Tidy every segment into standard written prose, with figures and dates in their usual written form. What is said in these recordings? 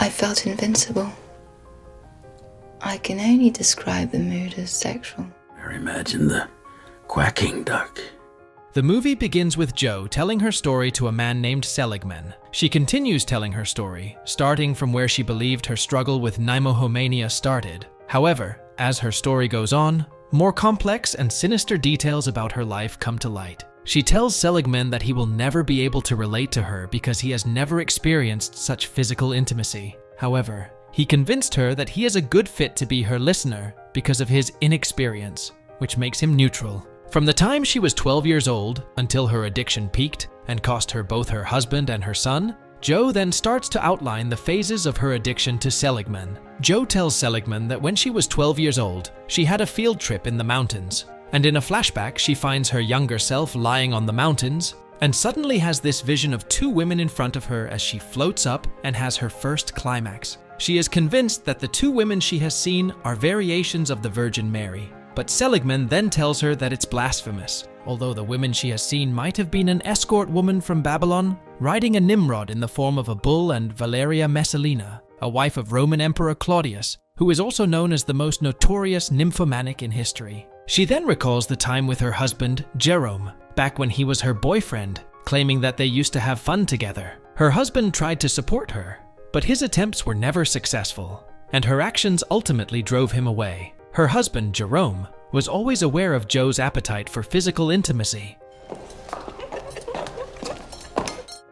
I felt invincible. I can only describe the mood as sexual. Or imagine the quacking duck. The movie begins with Jo telling her story to a man named Seligman. She continues telling her story, starting from where she believed her struggle with nymphomania started. However, as her story goes on, more complex and sinister details about her life come to light. She tells Seligman that he will never be able to relate to her because he has never experienced such physical intimacy. However, he convinced her that he is a good fit to be her listener because of his inexperience, which makes him neutral. From the time she was 12 years old until her addiction peaked and cost her both her husband and her son, Jo then starts to outline the phases of her addiction to Seligman. Jo tells Seligman that when she was 12 years old, she had a field trip in the mountains, and in a flashback she finds her younger self lying on the mountains and suddenly has this vision of two women in front of her as she floats up and has her first climax. She is convinced that the two women she has seen are variations of the Virgin Mary. But Seligman then tells her that it's blasphemous, although the women she has seen might have been an escort woman from Babylon, riding a Nimrod in the form of a bull, and Valeria Messalina, a wife of Roman Emperor Claudius, who is also known as the most notorious nymphomaniac in history. She then recalls the time with her husband, Jerome, back when he was her boyfriend, claiming that they used to have fun together. Her husband tried to support her, but his attempts were never successful, and her actions ultimately drove him away. Her husband, Jerome, was always aware of Jo's appetite for physical intimacy.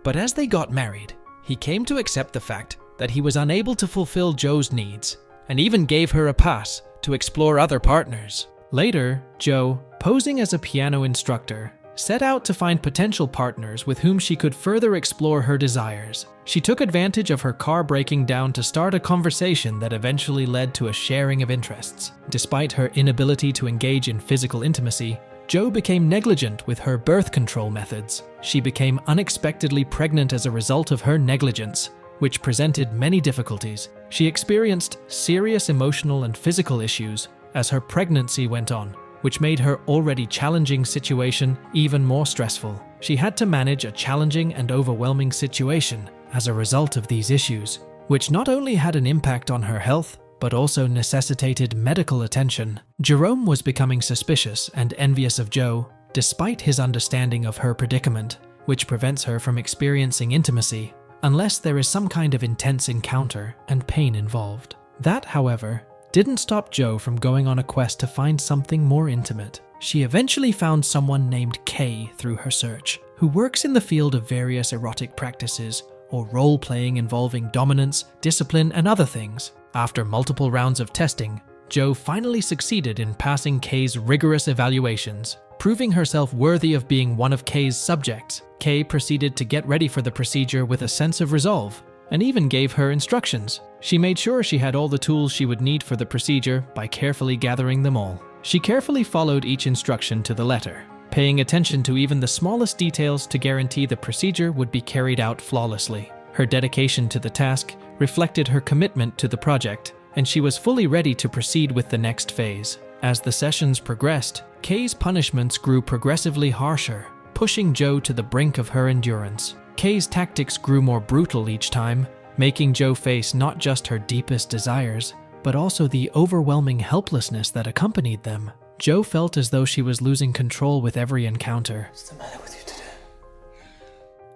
But as they got married, he came to accept the fact that he was unable to fulfill Jo's needs, and even gave her a pass to explore other partners. Later, Jo, posing as a piano instructor, set out to find potential partners with whom she could further explore her desires. She took advantage of her car breaking down to start a conversation that eventually led to a sharing of interests. Despite her inability to engage in physical intimacy, Jo became negligent with her birth control methods. She became unexpectedly pregnant as a result of her negligence, which presented many difficulties. She experienced serious emotional and physical issues as her pregnancy went on, which made her already challenging situation even more stressful. She had to manage a challenging and overwhelming situation as a result of these issues, which not only had an impact on her health, but also necessitated medical attention. Jerome was becoming suspicious and envious of Jo, despite his understanding of her predicament, which prevents her from experiencing intimacy unless there is some kind of intense encounter and pain involved. That, however, didn't stop Jo from going on a quest to find something more intimate. She eventually found someone named Kay through her search, who works in the field of various erotic practices or role-playing involving dominance, discipline, and other things. After multiple rounds of testing, Jo finally succeeded in passing Kay's rigorous evaluations, proving herself worthy of being one of Kay's subjects. Kay proceeded to get ready for the procedure with a sense of resolve, and even gave her instructions. She made sure she had all the tools she would need for the procedure by carefully gathering them all. She carefully followed each instruction to the letter, paying attention to even the smallest details to guarantee the procedure would be carried out flawlessly. Her dedication to the task reflected her commitment to the project, and she was fully ready to proceed with the next phase. As the sessions progressed, Kay's punishments grew progressively harsher, pushing Jo to the brink of her endurance. Kay's tactics grew more brutal each time, making Jo face not just her deepest desires, but also the overwhelming helplessness that accompanied them. Jo felt as though she was losing control with every encounter. What's the matter with you today?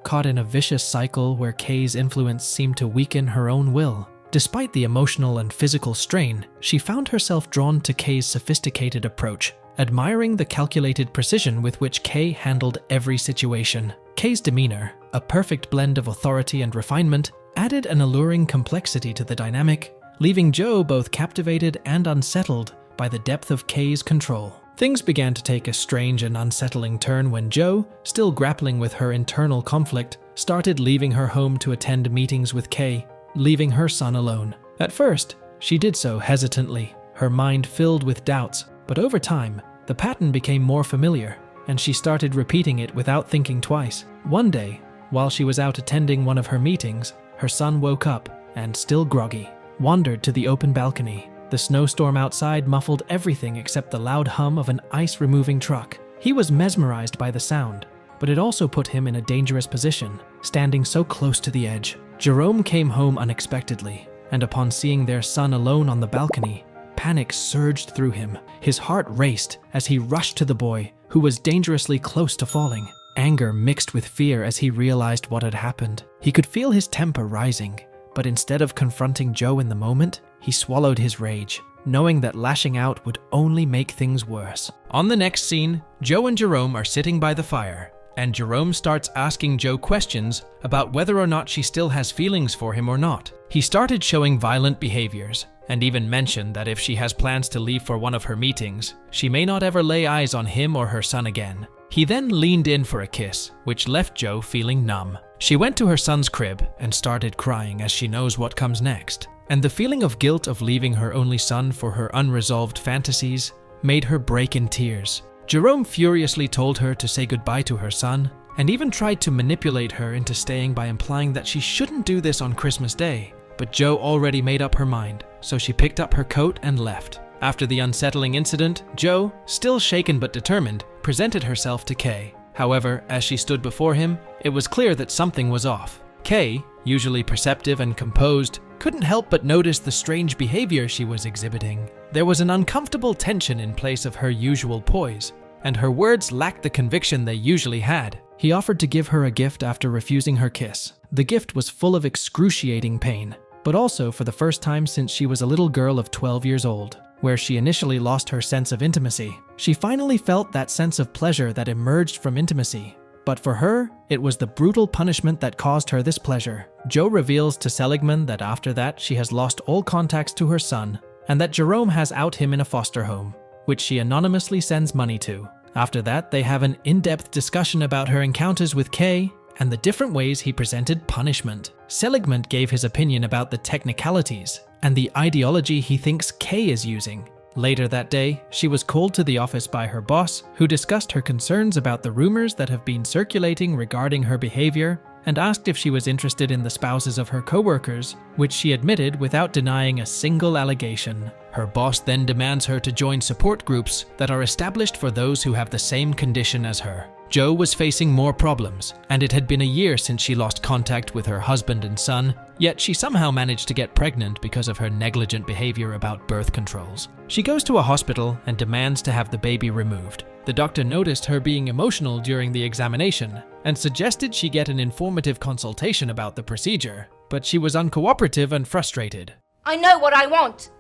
Caught in a vicious cycle where Kay's influence seemed to weaken her own will. Despite the emotional and physical strain, she found herself drawn to Kay's sophisticated approach, admiring the calculated precision with which Kay handled every situation. Kay's demeanor, a perfect blend of authority and refinement, added an alluring complexity to the dynamic, leaving Jo both captivated and unsettled by the depth of Kay's control. Things began to take a strange and unsettling turn when Jo, still grappling with her internal conflict, started leaving her home to attend meetings with Kay, leaving her son alone. At first, she did so hesitantly, her mind filled with doubts, but over time, the pattern became more familiar, and she started repeating it without thinking twice. One day, while she was out attending one of her meetings, her son woke up and, still groggy, wandered to the open balcony. The snowstorm outside muffled everything except the loud hum of an ice-removing truck. He was mesmerized by the sound, but it also put him in a dangerous position, standing so close to the edge. Jerome came home unexpectedly, and upon seeing their son alone on the balcony, panic surged through him. His heart raced as he rushed to the boy, who was dangerously close to falling. Anger mixed with fear as he realized what had happened. He could feel his temper rising, but instead of confronting Joe in the moment, he swallowed his rage, knowing that lashing out would only make things worse. On the next scene, Joe and Jerome are sitting by the fire, and Jerome starts asking Joe questions about whether or not she still has feelings for him or not. He started showing violent behaviors, and even mentioned that if she has plans to leave for one of her meetings, she may not ever lay eyes on him or her son again. He then leaned in for a kiss, which left Joe feeling numb. She went to her son's crib and started crying as she knows what comes next. And the feeling of guilt of leaving her only son for her unresolved fantasies made her break in tears. Jerome furiously told her to say goodbye to her son, and even tried to manipulate her into staying by implying that she shouldn't do this on Christmas Day. But Joe already made up her mind, so she picked up her coat and left. After the unsettling incident, Joe, still shaken but determined, presented herself to Kay. However, as she stood before him, it was clear that something was off. Kay, usually perceptive and composed, couldn't help but notice the strange behavior she was exhibiting. There was an uncomfortable tension in place of her usual poise, and her words lacked the conviction they usually had. He offered to give her a gift after refusing her kiss. The gift was full of excruciating pain, but also for the first time since she was a little girl of 12 years old, where she initially lost her sense of intimacy. She finally felt that sense of pleasure that emerged from intimacy. But for her, it was the brutal punishment that caused her this pleasure. Joe reveals to Seligman that after that she has lost all contacts to her son, and that Jerome has out him in a foster home, which she anonymously sends money to. After that, they have an in-depth discussion about her encounters with Kay and the different ways he presented punishment. Seligman gave his opinion about the technicalities and the ideology he thinks Kay is using. Later that day, she was called to the office by her boss, who discussed her concerns about the rumors that have been circulating regarding her behavior and asked if she was interested in the spouses of her coworkers, which she admitted without denying a single allegation. Her boss then demands her to join support groups that are established for those who have the same condition as her. Joe was facing more problems, and it had been a year since she lost contact with her husband and son, yet she somehow managed to get pregnant because of her negligent behavior about birth controls. She goes to a hospital and demands to have the baby removed. The doctor noticed her being emotional during the examination and suggested she get an informative consultation about the procedure, but she was uncooperative and frustrated. I know what I want.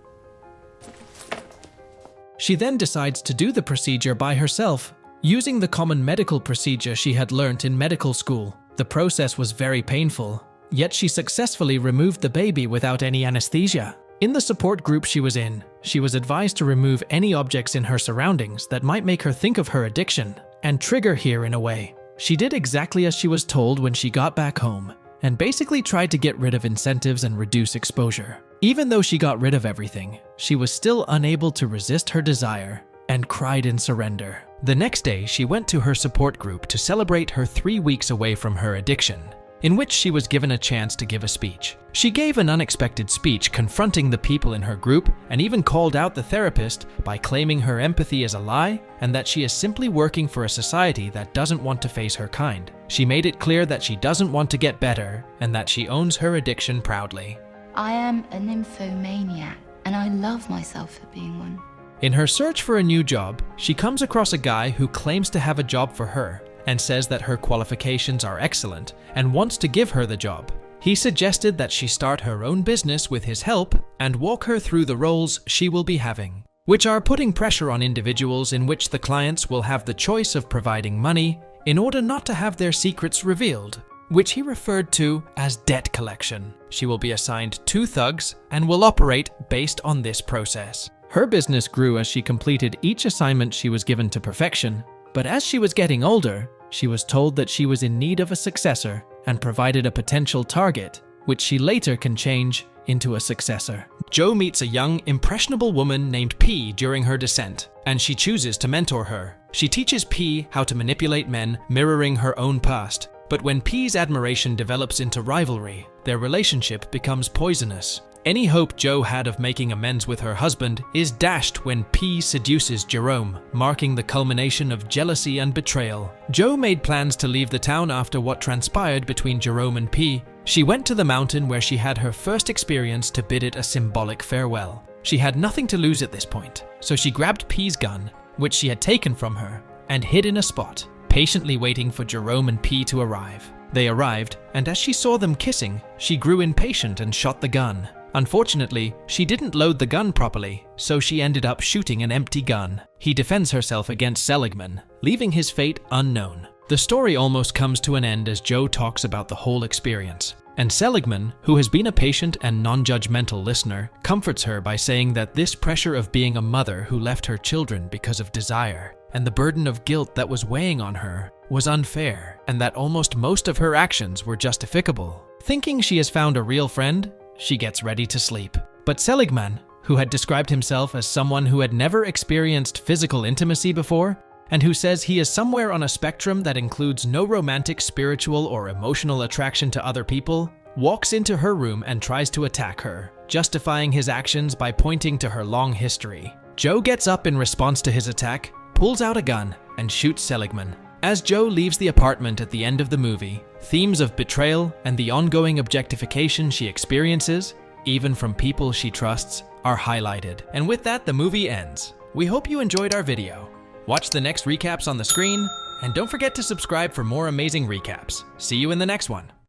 She then decides to do the procedure by herself, using the common medical procedure she had learnt in medical school. The process was very painful, yet she successfully removed the baby without any anesthesia. In the support group she was in, she was advised to remove any objects in her surroundings that might make her think of her addiction and trigger her in a way. She did exactly as she was told when she got back home, and basically tried to get rid of incentives and reduce exposure. Even though she got rid of everything, she was still unable to resist her desire and cried in surrender. The next day, she went to her support group to celebrate her 3 weeks away from her addiction, in which she was given a chance to give a speech. She gave an unexpected speech confronting the people in her group and even called out the therapist by claiming her empathy is a lie and that she is simply working for a society that doesn't want to face her kind. She made it clear that she doesn't want to get better and that she owns her addiction proudly. I am a nymphomaniac, and I love myself for being one. In her search for a new job, she comes across a guy who claims to have a job for her and says that her qualifications are excellent and wants to give her the job. He suggested that she start her own business with his help and walk her through the roles she will be having, which are putting pressure on individuals in which the clients will have the choice of providing money in order not to have their secrets revealed, which he referred to as debt collection. She will be assigned 2 thugs and will operate based on this process. Her business grew as she completed each assignment she was given to perfection, but as she was getting older, she was told that she was in need of a successor and provided a potential target, which she later can change into a successor. Joe meets a young, impressionable woman named P during her descent, and she chooses to mentor her. She teaches P how to manipulate men, mirroring her own past. But when P's admiration develops into rivalry, their relationship becomes poisonous. Any hope Joe had of making amends with her husband is dashed when P seduces Jerome, marking the culmination of jealousy and betrayal. Joe made plans to leave the town after what transpired between Jerome and P, She went to the mountain where she had her first experience to bid it a symbolic farewell. She had nothing to lose at this point, so she grabbed P's gun, which she had taken from her, and hid in a spot, patiently waiting for Jerome and P to arrive. They arrived, and as she saw them kissing, she grew impatient and shot the gun. Unfortunately, she didn't load the gun properly, so she ended up shooting an empty gun. He defends herself against Seligman, leaving his fate unknown. The story almost comes to an end as Joe talks about the whole experience. And Seligman, who has been a patient and non-judgmental listener, comforts her by saying that this pressure of being a mother who left her children because of desire, and the burden of guilt that was weighing on her, was unfair, and that almost most of her actions were justificable. Thinking she has found a real friend, she gets ready to sleep. But Seligman, who had described himself as someone who had never experienced physical intimacy before, and who says he is somewhere on a spectrum that includes no romantic, spiritual, or emotional attraction to other people, walks into her room and tries to attack her, justifying his actions by pointing to her long history. Joe gets up in response to his attack, pulls out a gun, and shoots Seligman. As Joe leaves the apartment at the end of the movie, themes of betrayal and the ongoing objectification she experiences, even from people she trusts, are highlighted. And with that, the movie ends. We hope you enjoyed our video. Watch the next recaps on the screen, and don't forget to subscribe for more amazing recaps. See you in the next one.